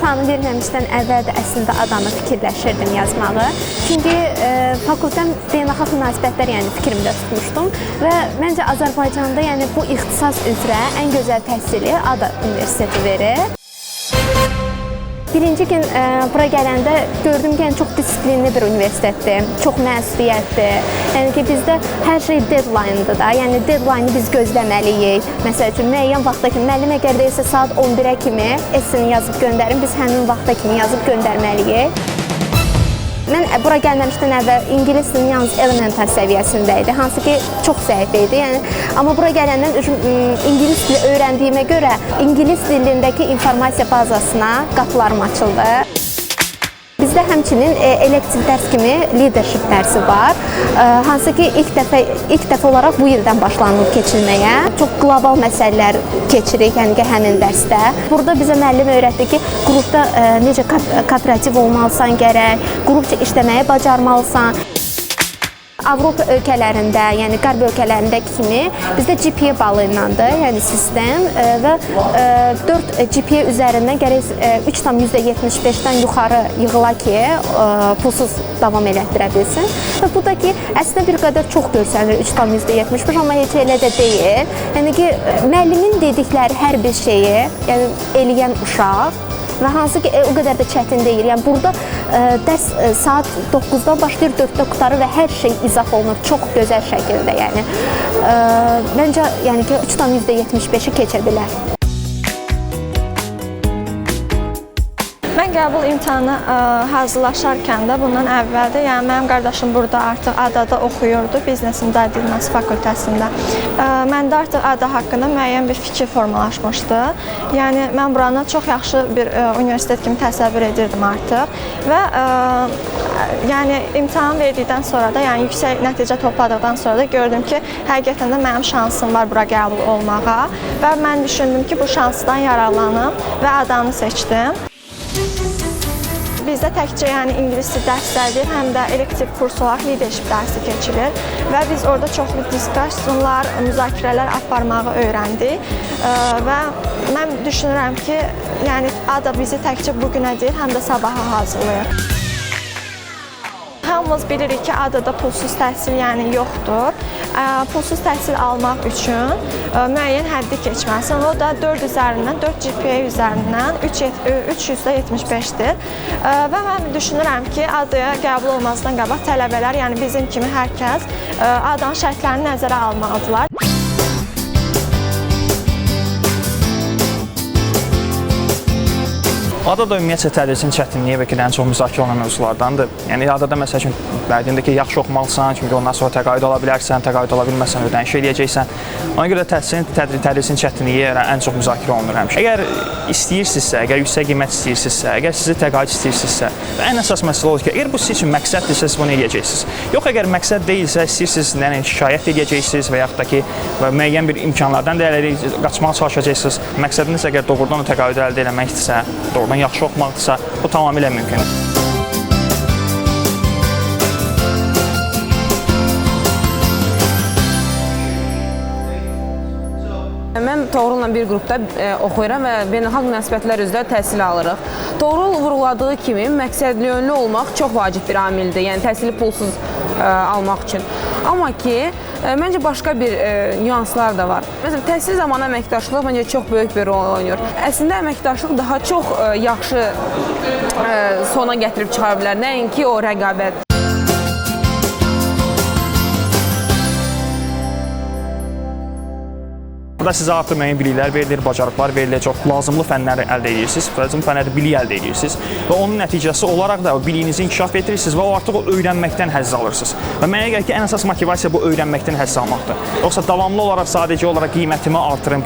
imtahanı verməmişdən əvvəl də əslində ADA-nı fikirləşirdim yazmağı. Çünki fakültəm beynəlxalq münasibətlər fikrimdə tutmuşdum və məncə Azərbaycanda bu ixtisas üzrə ən gözəl təhsili ADA Universiteti verir. Birinci gün bura gələndə gördüm ki, çox disiplinli bir universitetdir, çox məsuliyyətdir. Yəni ki, bizdə hər şey deadline-dır da, yəni deadline-ı biz gözləməliyik. Məsəl üçün, müəyyən vaxtda kimi, müəllim əgər deyirsə saat 11-ə kimi esseni yazıb göndərin, biz həmin vaxtda kimi yazıb göndərməliyik. Mən bura gəlməmişdən əvvəl ingilis dilinin yalnız elementar səviyyəsində idi, hansı ki, çox zəif idi. Amma bura gələndən ingilis dili öyrəndiyimə görə ingilis dilindəki informasiya bazasına qapılarım açıldı. Bizdə həmçinin elektiv dərs kimi leadership dərsi var, hansı ki, ilk dəfə olaraq bu ildən başlanılıb keçilməyə. Çox qlobal məsələlər keçirik həmin dərsdə. Burada bizə müəllim öyrətdi ki, qrupda necə kooperativ olmalısan gərək, qrupça işləməyi bacarmalısan. Avropa ölkələrində, yəni qərb ölkələrindəki kimi bizdə GPA balı ilədir, yəni sistem və 4 GPA üzərindən gərək 3,75-dən yuxarı yığıla ki, pulsuz davam elətdirə bilsin. Və bu da ki, əslində bir qədər çox görsənir 3,75, amma heç elə də deyil. Yəni ki, müəllimin dedikləri hər bir şeyi eləyən uşaq və hansı ki, o qədər də çətin deyil. Yəni, burada dərs saat 9-da başlayır, 4-də qutarır və hər şey izah olunur çox gözəl şəkildə. Yəni, məncə, yəni ki, 3,75-i keçə bilər. Mən qəbul imtahanı hazırlaşarkən də bundan əvvəl də, yəni mənim qardaşım burada artıq ADA-da oxuyurdu, biznes idarəetmə fakültəsində. Məndə artıq ADA haqqında müəyyən bir fikir formalaşmışdı. Yəni mən buranı çox yaxşı bir universitet kimi təsəvvür edirdim artıq və yəni imtahan verdikdən sonra da, yəni yüksək nəticə topladıqdan sonra da gördüm ki, həqiqətən də mənim şansım var bura qəbul olmağa və mən düşündüm ki, bu şansdan yararlanım və ADA-nı seçdim. Bizdə təkcə ingilis dili dərsləri, həm də elektiv kurs olaraq leadership dərsi keçilir və biz orada çoxlu diskussiyalar, müzakirələr aparmağı öyrəndik və mən düşünürəm ki, ADA bizi təkcə bugünə deyil, həm də sabaha hazırlayır. Hamımız bilirik ki, ADA-da pulsuz təhsil yoxdur. Pulsuz təhsil almaq üçün müəyyən həddi keçməlisən. O da 4 üzərindən, 4 GPA üzərindən 3,75-dir. Və mən düşünürəm ki, ADA-ya qəbul olmazdan qabaq tələbələr, yəni bizim kimi hər kəs ADA-nın şərtlərini nəzərə almalıdırlar. ADA-da ümumiyyətcə tədrisin çətinliyi və ki, ən çox müzakirə olunan mövzulardandır. Yəni, ADA-da məsəl üçün, bərdiyində ki, yaxşı oxumalısan, çünki ondan sonra təqaüd ala bilərsən, təqaüd ala bilməsən, ödəniş eləyəcəksən. Ona görə tədrisin çətinliyi ən çox müzakirə olunur həmişə. Əgər istəyirsinizsə, əgər yüksək qiymət istəyirsinizsə, əgər sizi təqaüd istəyirsinizsə və ən əsas məsələ odur ki, əgər bu sizin üçün məqsəddirsə, siz bunu eləyəcəksiniz. Yox, əgər məqsəd deyilsə, istəyirsiniz, şikayət eləyəcəksiniz və yaxud da ki, müəyyən bir imkanlardan da qaçmağa çalışacaqsınız. Məqsədiniz əgər doğrudan o təqaüdü əldə eləməkdirsə, doğrudan yaxşı oxumaqdırsa, bu tamamilə mümkündür. Mən Toğrul'la bir qrupda oxuyuram və beynəlxalq münasibətlər üzrə təhsil alırıq. Toğrul vurğuladığı kimi məqsədli yönlü olmaq çox vacib bir amildir, yəni təhsili pulsuz almaq üçün. Amma ki, məncə başqa bir nüanslar da var. Məsələn, təhsil zamanı əməkdaşlıq məncə çox böyük bir rol oynayır. Əslində əməkdaşlıq daha çox yaxşı sona gətirib çıxara bilər, nəinki o rəqabət. Burada sizə artıq müəyyən biliklər verilir, bacarıqlar verilir, çox lazımlı fənləri əldə edirsiniz, lazımlı fənləri bilik əldə edirsiniz və onun nəticəsi olaraq da biliyinizi inkişaf etdirirsiniz və o artıq o öyrənməkdən həzz alırsınız. Və mənə gəlir ki, ən əsas motivasiya bu öyrənməkdən həzz almaqdır. Yoxsa davamlı olaraq sadəcə olaraq qiymətimi artırım,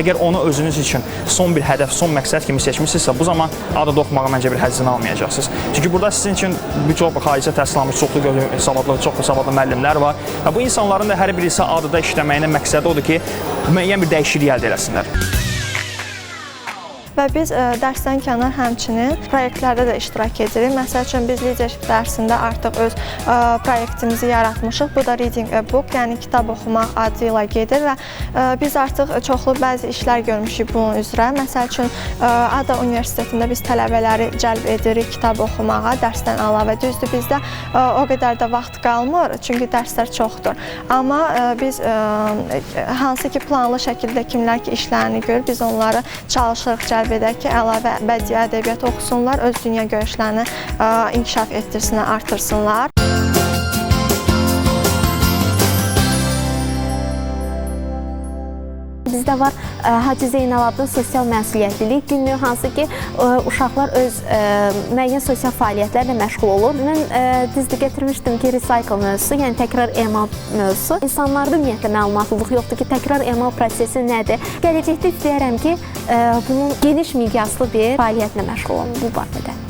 əgər onu özünüz üçün son bir hədəf, son məqsəd kimi seçmişsinizsə, bu zaman ADA-da oxumağa məncə bir həzzini almayacaqsınız. Çünki burada sizin üçün bir çox xaricdə təhsil almış çoxlu savadlı müəllimlər var və bu insanların da hər birisi ADA-da işləməyinin məqsədi odur ki, müəyyən bir dəyişiklik əldə eləsinlər. və biz dərsdən kənar həmçinin proyektlərdə də iştirak edirik. Məsəl üçün biz lidership dərsində artıq öz proyektimizi yaratmışıq. Bu da Reading a Book, yəni kitab oxumaq adı ilə gedir və biz artıq çoxlu bəzi işlər görmüşük bunun üzrə. Məsəl üçün ADA Universitetində biz tələbələri cəlb edirik kitab oxumağa dərsdən əlavə. Düzdür, bizdə o qədər də vaxt qalmır, çünki dərslər çoxdur. Amma biz hansı ki planlı şəkildə kimlər ki işlərini görür, biz onları çalışırıq cəlb edək ki, əlavə bədii ədəbiyyat oxusunlar, öz dünya görüşlərini inkişaf etdirsinlər, artırsınlar. Bizdə var Hacı Zeynalabdin sosial məsuliyyətlilik günlüyü, hansı ki uşaqlar öz müəyyən sosial fəaliyyətlərlə məşğul olur. Mən düzdür gətirmişdim ki, recycle mövzusu, yəni təkrar emal mövzusu. İnsanlarda ümumiyyətlə məlumatlılıq yoxdur ki, təkrar emal prosesi nədir? Gələcəkdə istəyərəm ki, bunun geniş miqyaslı bir fəaliyyətlə məşğul olun bu barədə.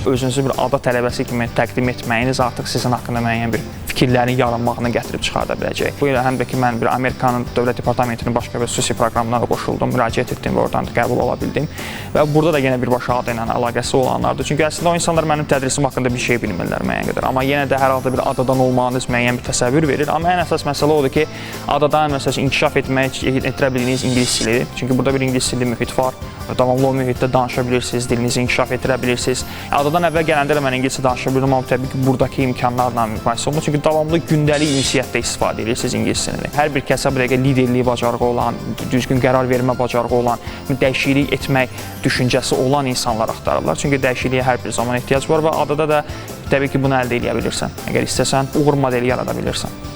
Özünüzü bir ada tələbəsi kimi təqdim etməyiniz artıq sizin haqqında müəyyən bir fikirlərin yaranmağına gətirib çıxarda biləcək. Bu ilə həm də ki, mən bir Amerikanın Dövlət Departamentinin başqa bir xüsusi proqramına qoşuldum, müraciət etdim və oradan da qəbul ola bildim. Və burada da yenə birbaşa ada ilə əlaqəsi olanlardır. Çünki əslində o insanlar mənim tədrisim haqqında bir şey bilmirlər müəyyən qədər. Amma yenə də hər halda bir adadan olmağınız müəyyən bir təsəvvür verir. Amma ən əsas məsələ odur ki, adadan məsələn inkişaf etdirə bildiyiniz ingilis dili. Çünki burada bir ingilis dili mühit var. Davamlı o mühitdə danışa bilirsiniz, dilinizi inkişaf etdirə bilirsiniz. Adadan əvvəl gələndə də mən ingiliscə danışa bilirəm, amma təbii ki, buradakı imkanlarla müqayisə olunur. Çünki davamlı gündəlik ünsiyyətdə istifadə edirsiniz ingilis dilini. Hər bir kəsə bu dəqiqə liderliyi bacarığı olan, düzgün qərar vermə bacarığı olan, dəyişiklik etmək düşüncəsi olan insanlar axtarırlar. Çünki dəyişikliyə hər bir zaman ehtiyac var və adada da təbii ki, bunu əldə edə bilirsən. Əgər istəsən, uğur modeli yarada bilirsən.